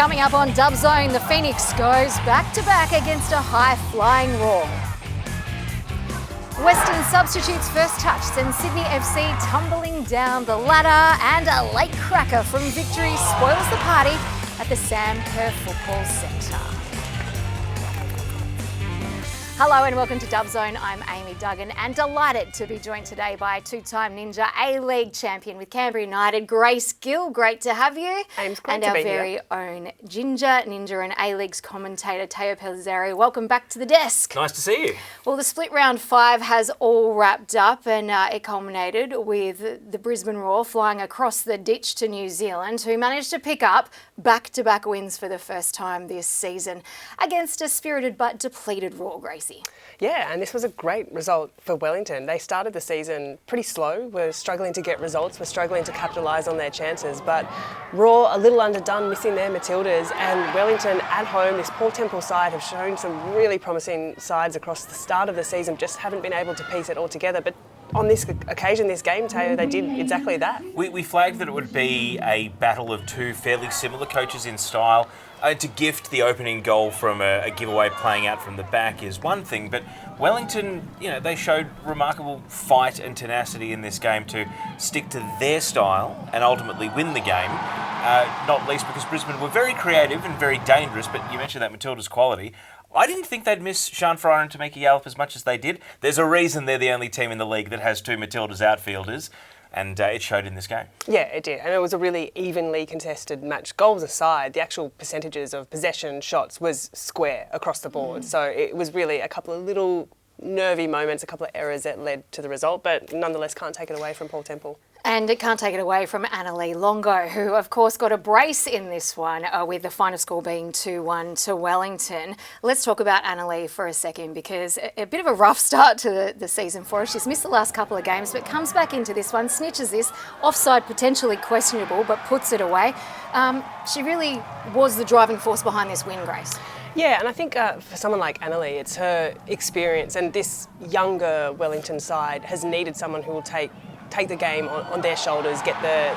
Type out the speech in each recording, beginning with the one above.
Coming up on Dub Zone, the Phoenix goes back-to-back against a high-flying Raw. Western substitutes first touch sends Sydney FC tumbling down the ladder, and a late cracker from victory spoils the party at the Sam Kerr Football Centre. Hello and welcome to Dub Zone. I'm Amy Duggan and delighted to be joined today by two-time Ninja A-League champion with Canberra United, Grace Gill. Great to have you. Ames, great and to our be very here. own Ginger Ninja and A-League's commentator, Pellizzeri. Welcome back to the desk. Nice to see you. Well, the split round 5 has all wrapped up and it culminated with the Brisbane Roar flying across the ditch to New Zealand, who managed to pick up back-to-back wins for the first time this season against a spirited but depleted Roar, Gracie. Yeah, and this was a great result for Wellington. They started the season pretty slow, were struggling to get results, were struggling to capitalise on their chances, but Raw a little underdone, missing their Matildas, and Wellington at home, this Paul Temple side, have shown some really promising sides across the start of the season, just haven't been able to piece it all together. But on this occasion, this game, Tayo, they did exactly that. We flagged that it would be a battle of two fairly similar coaches in style. To gift the opening goal from a giveaway playing out from the back is one thing, but Wellington, they showed remarkable fight and tenacity in this game to stick to their style and ultimately win the game, not least because Brisbane were very creative and very dangerous, but you mentioned that Matilda's quality. I didn't think they'd miss Sean Fryer and Tamika Yallop as much as they did. There's a reason they're the only team in the league that has two Matildas outfielders, and it showed in this game. Yeah, it did. And it was a really evenly contested match. Goals aside, the actual percentages of possession shots was square across the board. So it was really a couple of little nervy moments, a couple of errors that led to the result, but nonetheless can't take it away from Paul Temple. And it can't take it away from Annalie Longo, who of course got a brace in this one, with the final score being 2-1 to Wellington. Let's talk about Annalie for a second, because a bit of a rough start to the season for her. She's missed the last couple of games, but comes back into this one, snitches this, offside potentially questionable, but puts it away. She really was the driving force behind this win, Grace. Yeah, and I think for someone like Annalie, it's her experience, and this younger Wellington side has needed someone who will take the game on their shoulders, get the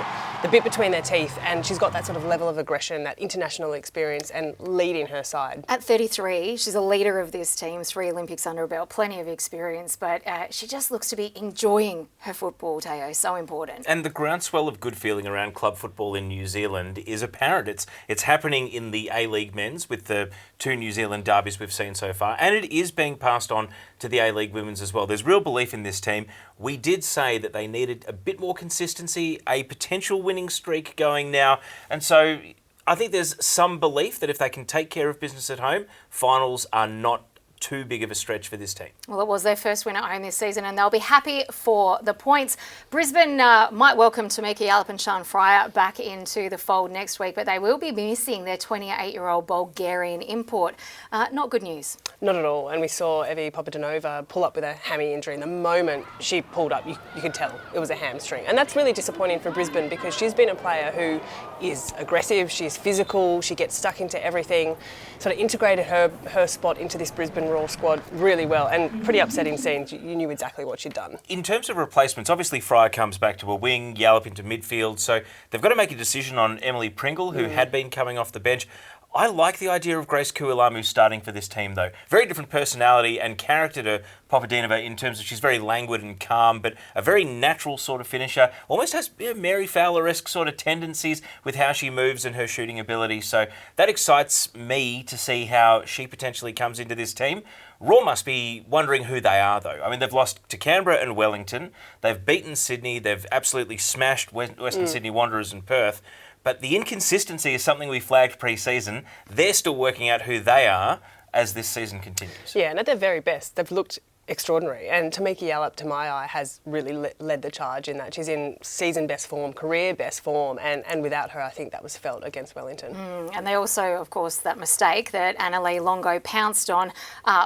bit between their teeth, and she's got that sort of level of aggression, that international experience, and leading her side. At 33, she's a leader of this team, 3 Olympics under her belt, plenty of experience, but she just looks to be enjoying her football, Tayo, so important. And the groundswell of good feeling around club football in New Zealand is apparent. It's happening in the A-League men's with the 2 New Zealand derbies we've seen so far, and it is being passed on to the A-League women's as well. There's real belief in this team. We did say that they needed a bit more consistency, a potential winning streak going now, and so I think there's some belief that if they can take care of business at home, finals are not too big of a stretch for this team. Well, it was their first win at home this season, and they'll be happy for the points. Brisbane might welcome Tamika Yallop and Sean Fryer back into the fold next week, but they will be missing their 28-year-old Bulgarian import. Not good news. Not at all, and we saw Evie Popodanova pull up with a hammy injury, and the moment she pulled up, you could tell it was a hamstring. And that's really disappointing for Brisbane, because she's been a player who is aggressive, she's physical, she gets stuck into everything, sort of integrated her spot into this Brisbane Raw squad really well, and pretty upsetting scenes. You knew exactly what she'd done. In terms of replacements, obviously Fryer comes back to a wing, Yallop into midfield, so they've got to make a decision on Emily Pringle, who had been coming off the bench. I like the idea of Grace Kualamu starting for this team, though. Very different personality and character to Popodanova in terms of she's very languid and calm, but a very natural sort of finisher. Almost has Mary Fowler-esque sort of tendencies with how she moves and her shooting ability. So that excites me to see how she potentially comes into this team. Raw must be wondering who they are, though. I mean, they've lost to Canberra and Wellington. They've beaten Sydney. They've absolutely smashed Western Sydney Wanderers and Perth. But the inconsistency is something we flagged pre-season. They're still working out who they are as this season continues. Yeah, and at their very best, they've looked extraordinary. And Tamika Yallop, to my eye, has really led the charge in that. She's in season best form, career best form, and without her, I think that was felt against Wellington. And they also, of course, that mistake that Annalie Longo pounced on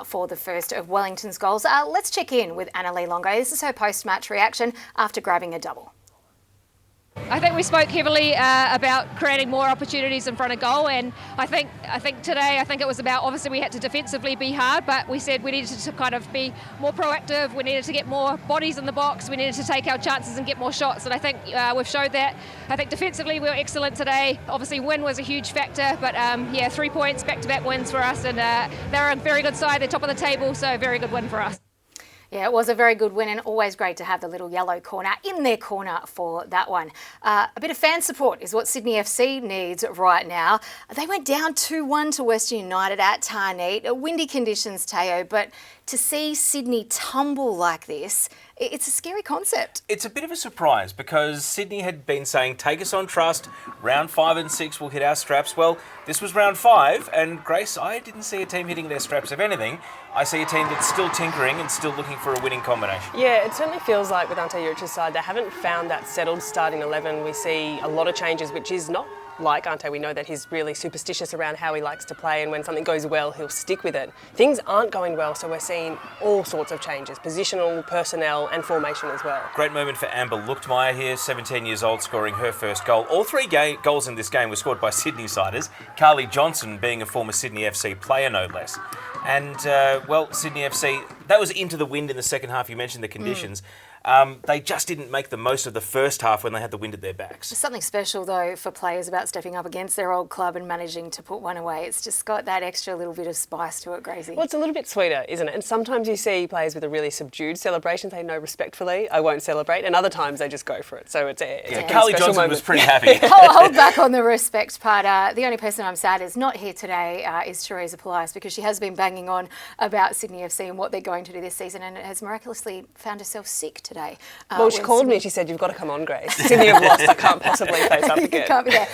for the first of Wellington's goals. Let's check in with Annalie Longo. This is her post-match reaction after grabbing a double. I think we spoke heavily about creating more opportunities in front of goal, and I think today it was about, obviously we had to defensively be hard, but we said we needed to kind of be more proactive, we needed to get more bodies in the box, we needed to take our chances and get more shots, and I think we've showed that. I think defensively we were excellent today. Obviously win was a huge factor, but 3 points, back-to-back wins for us, and they're a very good side, they're top of the table, so a very good win for us. Yeah, it was a very good win, and always great to have the little yellow corner in their corner for that one. A bit of fan support is what Sydney FC needs right now. They went down 2-1 to Western United at Tarneet. Windy conditions, Teo, but to see Sydney tumble like this, it's a scary concept. It's a bit of a surprise because Sydney had been saying, take us on trust, round 5 and 6 we'll hit our straps. Well, this was round 5, and Grace, I didn't see a team hitting their straps. If anything, I see a team that's still tinkering and still looking for a winning combination. Yeah, it certainly feels like with Ante Juric's side, they haven't found that settled starting 11. We see a lot of changes, which is not like Ante. We know that he's really superstitious around how he likes to play, and when something goes well, he'll stick with it. Things aren't going well, so we're seeing all sorts of changes, positional, personnel and formation as well. Great moment for Amber Luchtmeyer here, 17 years old, scoring her first goal. All 3 goals in this game were scored by Sydney-siders, Carly Johnson being a former Sydney FC player, no less. And, Sydney FC, that was into the wind in the second half. You mentioned the conditions. They just didn't make the most of the first half when they had the wind at their backs. There's something special, though, for players about stepping up against their old club and managing to put one away. It's just got that extra little bit of spice to it, Gracie. Well, it's a little bit sweeter, isn't it? And sometimes you see players with a really subdued celebration. They know respectfully, I won't celebrate. And other times they just go for it. So it's a Carly Johnson moment. was pretty happy. Hold back on the respect part. The only person I'm sad is not here today is Teresa Polias, because she has been banging on about Sydney FC and what they're going to do this season, and has miraculously found herself sick today. She called me and she said, you've got to come on, Grace. Sydney have lost, I can't possibly face up again. You can't be there.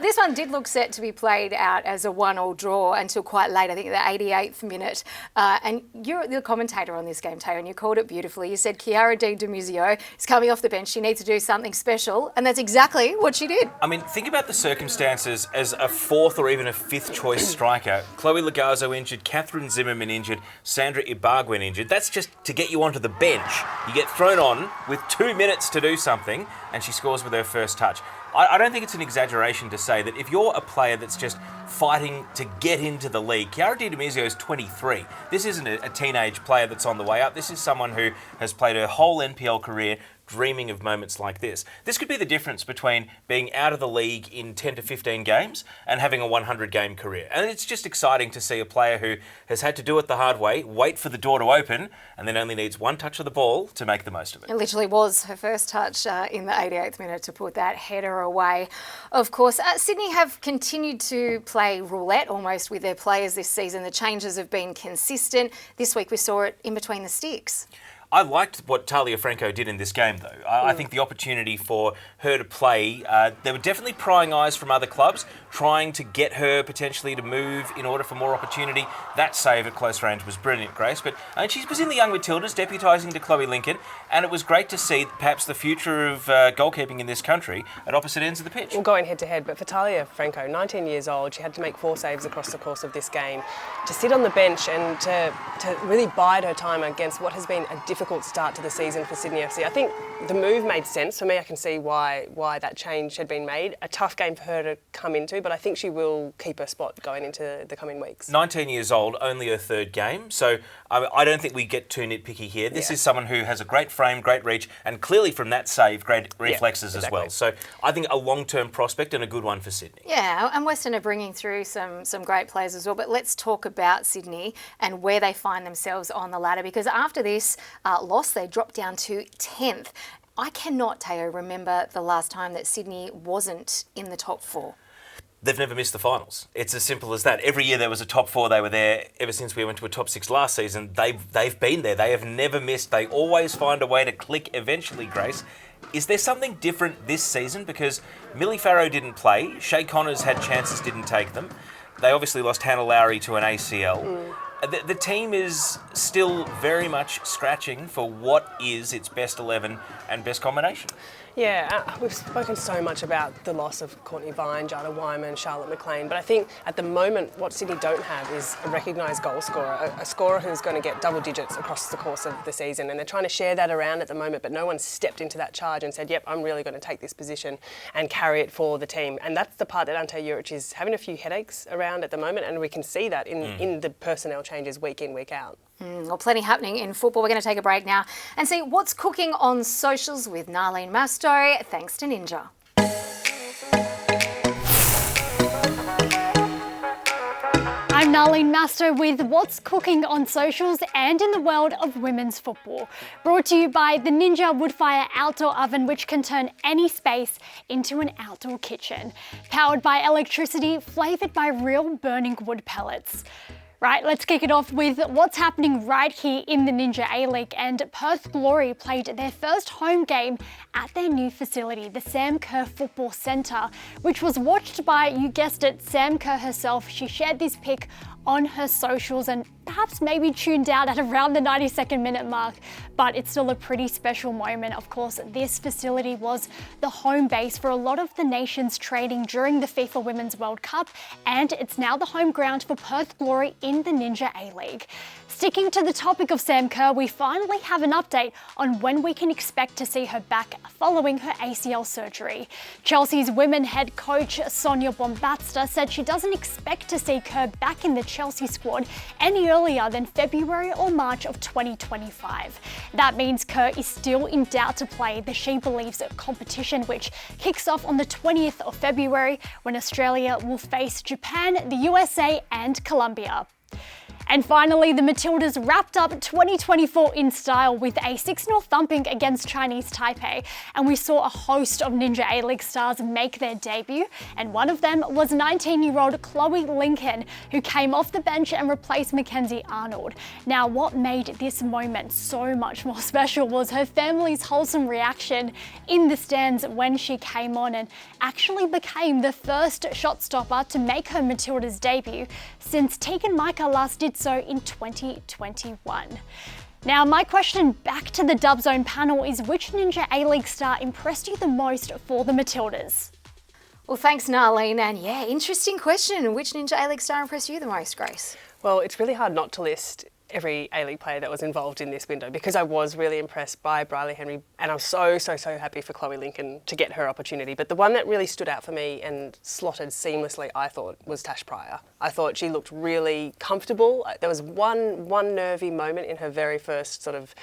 This one did look set to be played out as a 1-1 draw until quite late, I think the 88th minute. And you're the commentator on this game, Teo, and you called it beautifully. You said Chiara Di Domizio is coming off the bench, she needs to do something special, and that's exactly what she did. I mean, think about the circumstances as a 4th or even a 5th choice striker. Chloe Lagazzo injured, Catherine Zimmerman injured, Sandra Ibarguen injured. That's just to get you onto the bench. You get thrown on with 2 minutes to do something, and she scores with her first touch. I don't think it's an exaggeration to say that if you're a player that's just fighting to get into the league, Chiara Di Domizio is 23. This isn't a teenage player that's on the way up. This is someone who has played her whole NPL career dreaming of moments like this. This could be the difference between being out of the league in 10 to 15 games and having a 100-game career. And it's just exciting to see a player who has had to do it the hard way, wait for the door to open, and then only needs 1 touch of the ball to make the most of it. It literally was her first touch in the 88th minute to put that header away. Of course, Sydney have continued to play roulette almost with their players this season. The changes have been consistent. This week we saw it in between the sticks. I liked what Talia Franco did in this game, though. I think the opportunity for her to play, there were definitely prying eyes from other clubs trying to get her potentially to move in order for more opportunity. That save at close range was brilliant, Grace. But she was in the young Matildas, deputising to Chloe Lincoln, and it was great to see perhaps the future of goalkeeping in this country at opposite ends of the pitch. Well, going head-to-head, but for Talia Franco, 19 years old, she had to make 4 saves across the course of this game. To sit on the bench and to really bide her time against what has been a difficult start to the season for Sydney FC. I think the move made sense. For me, I can see why that change had been made. A tough game for her to come into, but I think she will keep her spot going into the coming weeks. 19 years old, only her 3rd game, so I don't think we get too nitpicky here. This is someone who has a great frame, great reach, and clearly from that save, great reflexes as well. So I think a long-term prospect and a good one for Sydney. Yeah, and Western are bringing through some great players as well, but let's talk about Sydney and where they find themselves on the ladder, because after this loss, they dropped down to 10th. I cannot, Teo, remember the last time that Sydney wasn't in the top 4. They've never missed the finals. It's as simple as that. Every year there was a top 4, they were there. Ever since we went to a top 6 last season, they've been there. They have never missed. They always find a way to click eventually, Grace. Is there something different this season? Because Millie Farrow didn't play. Shay Connors had chances, didn't take them. They obviously lost Hannah Lowry to an ACL. The team is still very much scratching for what is its best 11 and best combination. Yeah, we've spoken so much about the loss of Courtney Vine, Jada Wyman, Charlotte McLean, but I think at the moment what Sydney don't have is a recognised goal scorer, a scorer who's going to get double digits across the course of the season, and they're trying to share that around at the moment, but no one's stepped into that charge and said, yep, I'm really going to take this position and carry it for the team. And that's the part that Ante Juric is having a few headaches around at the moment, and we can see that in the personnel changes week in, week out. Well, plenty happening in football. We're going to take a break now and see what's cooking on socials with Narlene Masto, thanks to Ninja. I'm Narlene Masto with what's cooking on socials and in the world of women's football. Brought to you by the Ninja Woodfire Outdoor Oven, which can turn any space into an outdoor kitchen. Powered by electricity, flavoured by real burning wood pellets. Right, let's kick it off with what's happening right here in the Ninja A-League, and Perth Glory played their first home game at their new facility, the Sam Kerr Football Centre, which was watched by, you guessed it, Sam Kerr herself. She shared this pic on her socials and perhaps maybe tuned out at around the 92nd minute mark, but it's still a pretty special moment. Of course, this facility was the home base for a lot of the nation's training during the FIFA Women's World Cup, and it's now the home ground for Perth Glory in the Ninja A-League. Sticking to the topic of Sam Kerr, we finally have an update on when we can expect to see her back following her ACL surgery. Chelsea's women head coach Sonia Bombasta said she doesn't expect to see Kerr back in the Chelsea squad any earlier than February or March of 2025. That means Kerr is still in doubt to play the She Believes competition, which kicks off on the 20th of February when Australia will face Japan, the USA and Colombia. And finally, the Matildas wrapped up 2024 in style with a 6-0 thumping against Chinese Taipei, and we saw a host of Ninja A-League stars make their debut, and one of them was 19-year-old Chloe Lincoln, who came off the bench and replaced Mackenzie Arnold. Now, what made this moment so much more special was her family's wholesome reaction in the stands when she came on and actually became the first shot stopper to make her Matildas debut since Tegan Micah last did so in 2021. Now, my question back to the Dub Zone panel is, which Ninja A-League star impressed you the most for the Matildas? Well, thanks, Narlene. And yeah, interesting question. Which Ninja A-League star impressed you the most, Grace? Well, it's really hard not to list every A-League player that was involved in this window, because I was really impressed by Briley Henry, and I'm so happy for Chloe Lincoln to get her opportunity. But the one that really stood out for me and slotted seamlessly, I thought, was Tash Pryor. I thought she looked really comfortable. There was one nervy moment in her very first sort of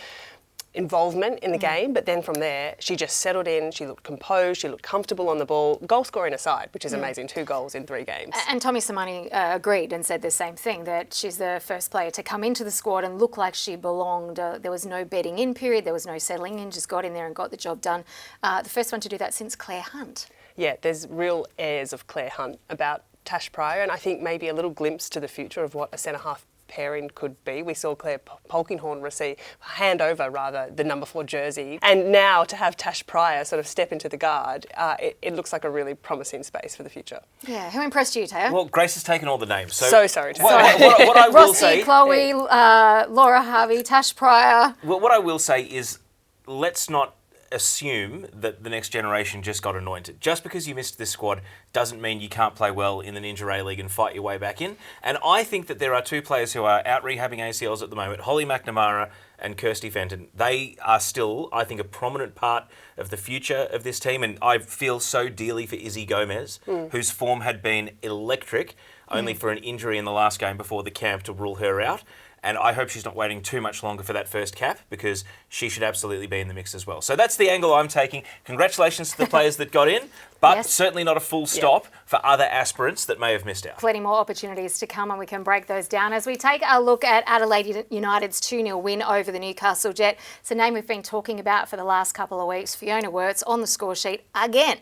involvement in the game, but then from there she just settled in, she looked composed, she looked comfortable on the ball, goal scoring aside, which is amazing, 2 goals in 3 games. And Tommy Samani agreed and said the same thing, that she's the first player to come into the squad and look like she belonged. There was no bedding in period, there was no settling in, just got in there and got the job done. The first one to do that since Claire Hunt. Yeah, there's real airs of Claire Hunt about Tash Pryor, and I think maybe a little glimpse to the future of what a centre-half pairing could be. We saw Claire Polkinghorne hand over the number 4 jersey, and now to have Tash Pryor sort of step into the guard, it looks like a really promising space for the future. Yeah, who impressed you, Taya? Well, Grace has taken all the names. So sorry, Taya. What I will Rossi, say, Chloe, Laura Harvey, Tash Pryor. Well, what I will say is, let's not assume that the next generation just got anointed. Just because you missed this squad doesn't mean you can't play well in the Ninja A-League and fight your way back in. And I think that there are 2 players who are out rehabbing ACLs at the moment, Holly McNamara and Kirsty Fenton. They are still, I think, a prominent part of the future of this team, and I feel so dearly for Izzy Gomez, whose form had been electric, only for an injury in the last game before the camp to rule her out. And I hope she's not waiting too much longer for that first cap, because she should absolutely be in the mix as well. So that's the angle I'm taking. Congratulations to the players that got in, but certainly not a full stop for other aspirants that may have missed out. Plenty more opportunities to come, and we can break those down as we take a look at Adelaide United's 2-0 win over the Newcastle Jet. It's a name we've been talking about for the last couple of weeks. Fiona Wirtz on the score sheet again.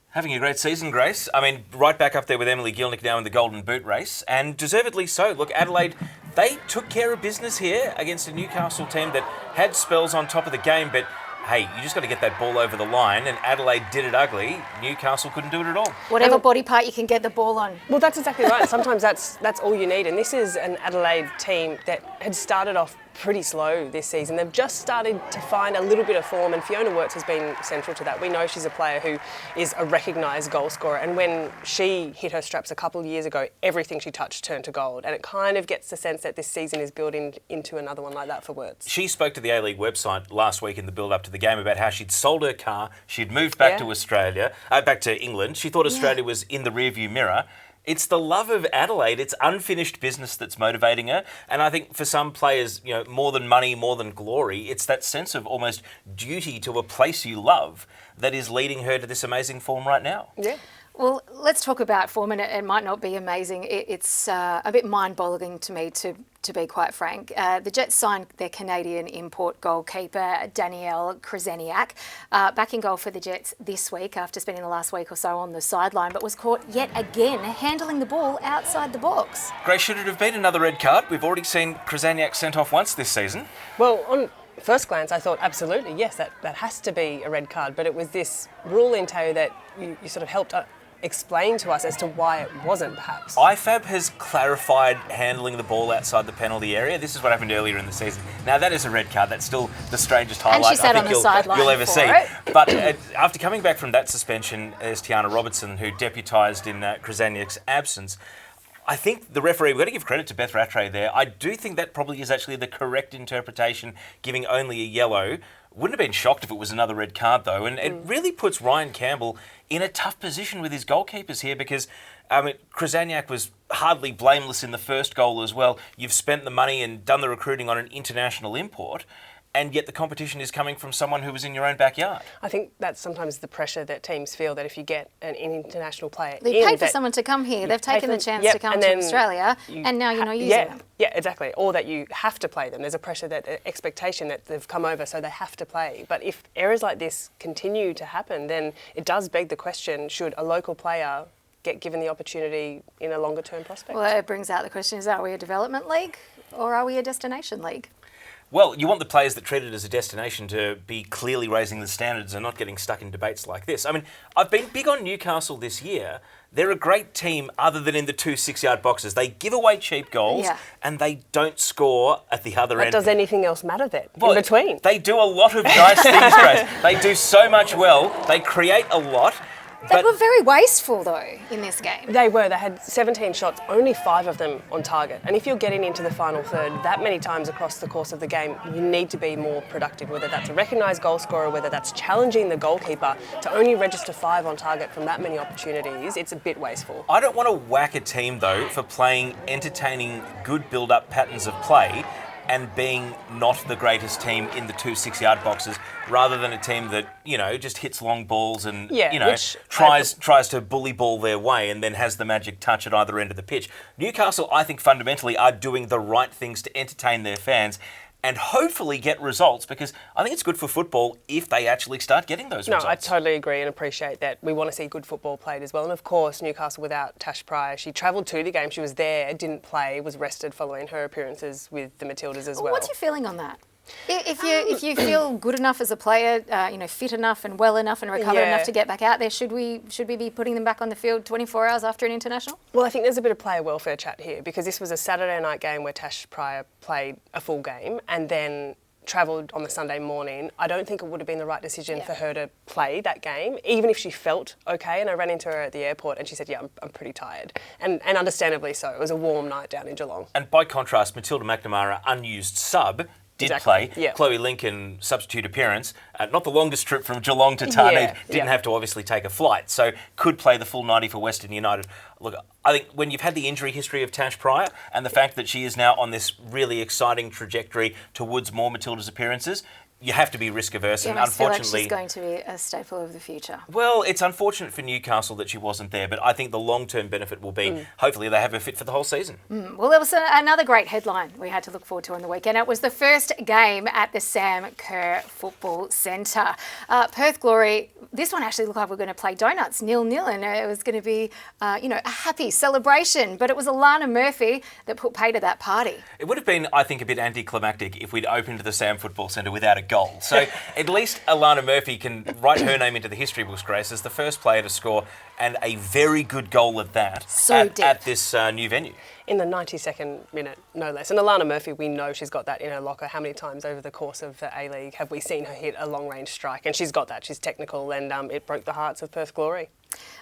Having a great season, Grace. I mean, right back up there with Emily Gilnick now in the Golden Boot race, and deservedly so. Look, Adelaide, they took care of business here against a Newcastle team that had spells on top of the game, but hey, you just got to get that ball over the line, and Adelaide did it ugly. Newcastle couldn't do it at all. Whatever body part you can get the ball on. Well, that's exactly right. Sometimes that's all you need, and this is an Adelaide team that had started off pretty slow this season. They've just started to find a little bit of form, and Fiona Wirtz has been central to that. We know she's a player who is a recognised goal scorer, and when she hit her straps a couple of years ago, everything she touched turned to gold, and it kind of gets the sense that this season is building into another one like that for Wirtz. She spoke to the A-League website last week in the build-up to the game about how she'd sold her car, she'd moved back to Australia, back to England. She thought Australia was in the rearview mirror. It's the love of Adelaide. It's unfinished business that's motivating her. And I think for some players, more than money, more than glory, it's that sense of almost duty to a place you love that is leading her to this amazing form right now. Yeah. Well, let's talk about form, and it might not be amazing. It's a bit mind-boggling to me, to be quite frank. The Jets signed their Canadian import goalkeeper, Danielle Krzyzeniak, back in goal for the Jets this week after spending the last week or so on the sideline, but was caught yet again handling the ball outside the box. Grace, should it have been another red card? We've already seen Krzyzeniak sent off once this season. Well, on first glance, I thought absolutely, yes, that has to be a red card, but it was this rule in tow that you sort of helped explain to us as to why it wasn't, perhaps. IFAB has clarified handling the ball outside the penalty area. This is what happened earlier in the season. Now, that is a red card. That's still the strangest highlight she sat I on think the sideline you'll ever for see. it. But after coming back from that suspension, there's Tiana Robertson, who deputised in Krzyzeniak's absence. I think the referee, we've got to give credit to Beth Rattray there. I do think that probably is actually the correct interpretation, giving only a yellow. Wouldn't have been shocked if it was another red card, though. And it really puts Ryan Campbell in a tough position with his goalkeepers here because, Krzyzeniak was hardly blameless in the first goal as well. You've spent the money and done the recruiting on an international import, and yet the competition is coming from someone who was in your own backyard. I think that's sometimes the pressure that teams feel, that if you get an international player They paid for someone to come here. They've taken the chance to come to Australia, and now you're not using them. Yeah, exactly. Or that you have to play them. There's a pressure, expectation that they've come over, so they have to play. But if errors like this continue to happen, then it does beg the question, should a local player get given the opportunity in a longer term prospect? Well, it brings out the question, are we a development league or are we a destination league? Well, you want the players that treat it as a destination to be clearly raising the standards and not getting stuck in debates like this. I mean, I've been big on Newcastle this year. They're a great team other than in the 2 6-yard boxes. They give away cheap goals and they don't score at the other end. Does anything else matter then, in between? They do a lot of nice things, Grace. They do so much well. They create a lot. They were very wasteful, though, in this game. They were. They had 17 shots, only 5 of them on target. And if you're getting into the final third that many times across the course of the game, you need to be more productive, whether that's a recognised goal scorer, whether that's challenging the goalkeeper. To only register 5 on target from that many opportunities, it's a bit wasteful. I don't want to whack a team, though, for playing entertaining, good build-up patterns of play and being not the greatest team in the 2 6-yard boxes, rather than a team that, just hits long balls and, tries to bully ball their way and then has the magic touch at either end of the pitch. Newcastle, I think, fundamentally are doing the right things to entertain their fans and hopefully get results, because I think it's good for football if they actually start getting those results. No, I totally agree and appreciate that. We want to see good football played as well. And of course, Newcastle without Tash Pryor, she travelled to the game, she was there, didn't play, was rested following her appearances with the Matildas as well. What's your feeling on that? If you feel good enough as a player, fit enough and well enough and recovered enough to get back out there, should we be putting them back on the field 24 hours after an international? Well, I think there's a bit of player welfare chat here, because this was a Saturday night game where Tash Pryor played a full game and then travelled on the Sunday morning. I don't think it would have been the right decision for her to play that game, even if she felt okay. And I ran into her at the airport and she said, I'm pretty tired. And understandably so. It was a warm night down in Geelong. And by contrast, Matilda McNamara, unused sub, did play. Yep. Chloe Lincoln, substitute appearance. Not the longest trip from Geelong to Tarneit. Didn't have to obviously take a flight, so could play the full 90 for Western United. Look, I think when you've had the injury history of Tash Pryor and the fact that she is now on this really exciting trajectory towards more Matilda's appearances, you have to be risk averse, and unfortunately, feel like she's going to be a staple of the future. Well, it's unfortunate for Newcastle that she wasn't there, but I think the long-term benefit will be hopefully they have her fit for the whole season. Well, there was another great headline we had to look forward to on the weekend. It was the first game at the Sam Kerr Football Centre. Perth Glory. This one actually looked like we were going to play donuts 0-0, and it was going to be, a happy celebration. But it was Alana Murphy that put pay to that party. It would have been, I think, a bit anticlimactic if we'd opened the Sam Football Centre without a goal. So at least Alana Murphy can write her name into the history books, Grace, as the first player to score, and a very good goal at that, at this new venue. in the 92nd minute, no less. And Alana Murphy, we know she's got that in her locker. How many times over the course of the A-League have we seen her hit a long-range strike? And she's got that. She's technical, and it broke the hearts of Perth Glory.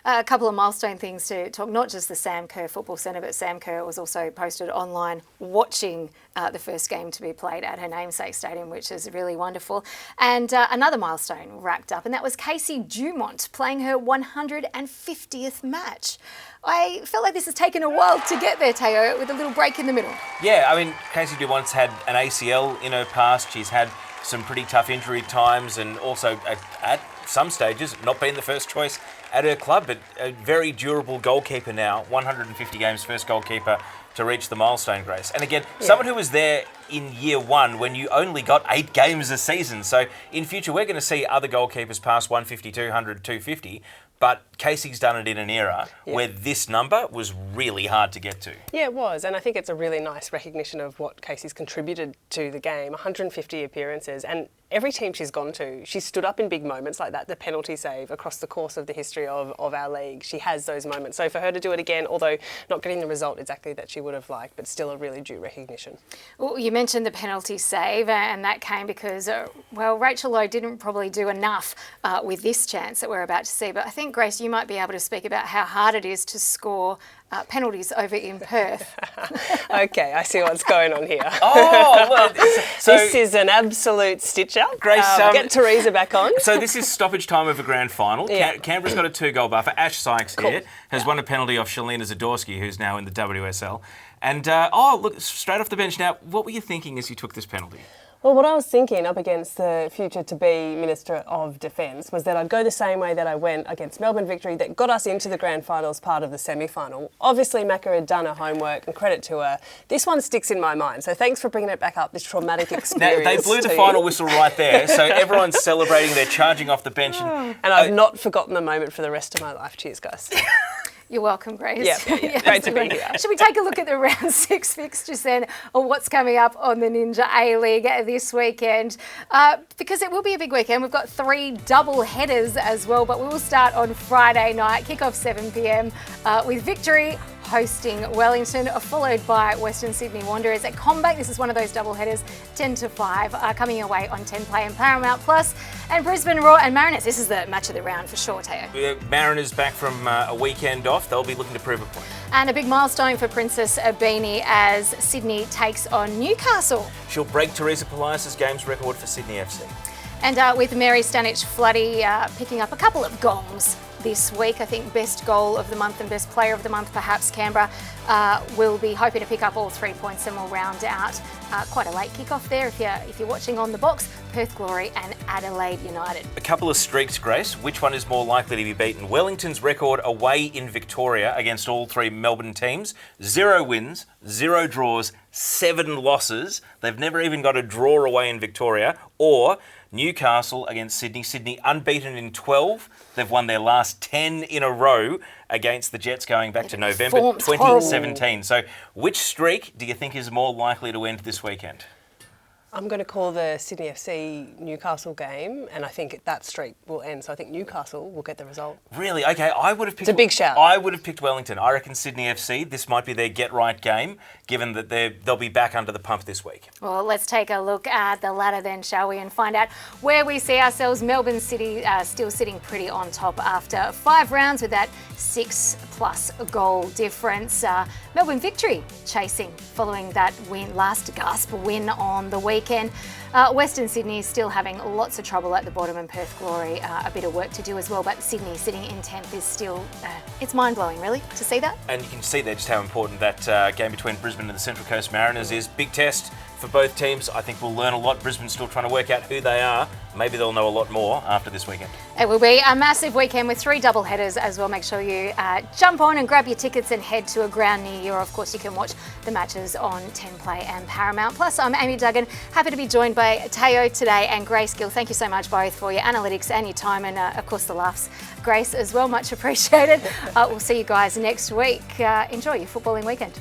A couple of milestone things to talk, not just the Sam Kerr Football Centre, but Sam Kerr was also posted online watching the first game to be played at her namesake stadium, which is really wonderful. And another milestone racked up, and that was Casey Dumont playing her 150th match. I felt like this has taken a while to get there, Teo, with a little break in the middle. Yeah, I mean, Casey Dumont's had an ACL in her past. She's had some pretty tough injury times, and also at some stages not been the first choice at her club, but a very durable goalkeeper now. 150 games, first goalkeeper to reach the milestone, Grace. And again, someone who was there in year one when you only got 8 games a season. So in future, we're going to see other goalkeepers pass 150, 200, 250. But Casey's done it in an era where this number was really hard to get to. Yeah, it was. And I think it's a really nice recognition of what Casey's contributed to the game. 150 appearances. And every team she's gone to, she's stood up in big moments like that, the penalty save across the course of the history of our league. She has those moments. So for her to do it again, although not getting the result exactly that she would have liked, but still a really due recognition. Well, you mentioned the penalty save, and that came because, well, Rachel Lowe didn't probably do enough with this chance that we're about to see. But I think, Grace, you might be able to speak about how hard it is to score penalties over in Perth. Okay, I see what's going on here. Oh, well, so this is an absolute stitch-up. Grace, get Teresa back on. So this is stoppage time of a grand final. Yeah. Canberra's got a 2-goal buffer. Ash Sykes here has won a penalty off Shalina Zadorsky, who's now in the WSL. And, look, straight off the bench now, what were you thinking as you took this penalty? Well, what I was thinking up against the future-to-be Minister of Defence was that I'd go the same way that I went against Melbourne Victory that got us into the grand final as part of the semi-final. Obviously, Macca had done her homework, and credit to her. This one sticks in my mind, so thanks for bringing it back up, this traumatic experience. They blew the final whistle right there, so everyone's celebrating. They're charging off the bench. And I've not forgotten the moment for the rest of my life. Cheers, guys. You're welcome, Grace. Yeah. Great to be here. Should we take a look at the round 6 fixtures then, or what's coming up on the Ninja A-League this weekend? Because it will be a big weekend. We've got 3 double headers as well, but we will start on Friday night, kick-off 7 p.m. With Victory hosting Wellington, followed by Western Sydney Wanderers at Combank. This is one of those double headers, 10 to 5, coming away on 10 Play and Paramount Plus. And Brisbane Roar and Mariners. This is the match of the round for sure, Teo. Mariners back from a weekend off. They'll be looking to prove a point. And a big milestone for Princess Beanie as Sydney takes on Newcastle. She'll break Teresa Polias' games record for Sydney FC. And with Mary Stanich Floody picking up a couple of gongs this week. I think best goal of the month and best player of the month, perhaps Canberra, will be hoping to pick up all 3 points, and we'll round out quite a late kickoff there if you're watching on the box. Perth Glory and Adelaide United. A couple of streaks, Grace. Which one is more likely to be beaten? Wellington's record away in Victoria against all 3 Melbourne teams: 0 wins, 0 draws, 7 losses. They've never even got a draw away in Victoria. Or Newcastle against Sydney. Sydney unbeaten in 12. They've won their last 10 in a row against the Jets going back to November 2017. So which streak do you think is more likely to end this weekend? I'm going to call the Sydney FC Newcastle game, and I think that streak will end. So I think Newcastle will get the result. Really? Okay, I would have picked... It's a big shout. I would have picked Wellington. I reckon Sydney FC, this might be their get-right game, given that they'll be back under the pump this week. Well, let's take a look at the ladder then, shall we, and find out where we see ourselves. Melbourne City still sitting pretty on top after 5 rounds with that 6+ goal difference. Melbourne Victory chasing following that last gasp win on the weekend. Western Sydney is still having lots of trouble at the bottom, and Perth Glory a bit of work to do as well, but Sydney sitting in 10th is still, it's mind-blowing really to see that. And you can see there just how important that game between Brisbane and the Central Coast Mariners is. Big test for both teams. I think we'll learn a lot. Brisbane's still trying to work out who they are. Maybe they'll know a lot more after this weekend. It will be a massive weekend with 3 double headers as well. Make sure you jump on and grab your tickets and head to a ground near you. Or of course, you can watch the matches on 10 Play and Paramount Plus. I'm Amy Duggan. Happy to be joined by Teo today and Grace Gill. Thank you so much both for your analytics and your time, and of course the laughs. Grace as well, much appreciated. We'll see you guys next week. Enjoy your footballing weekend.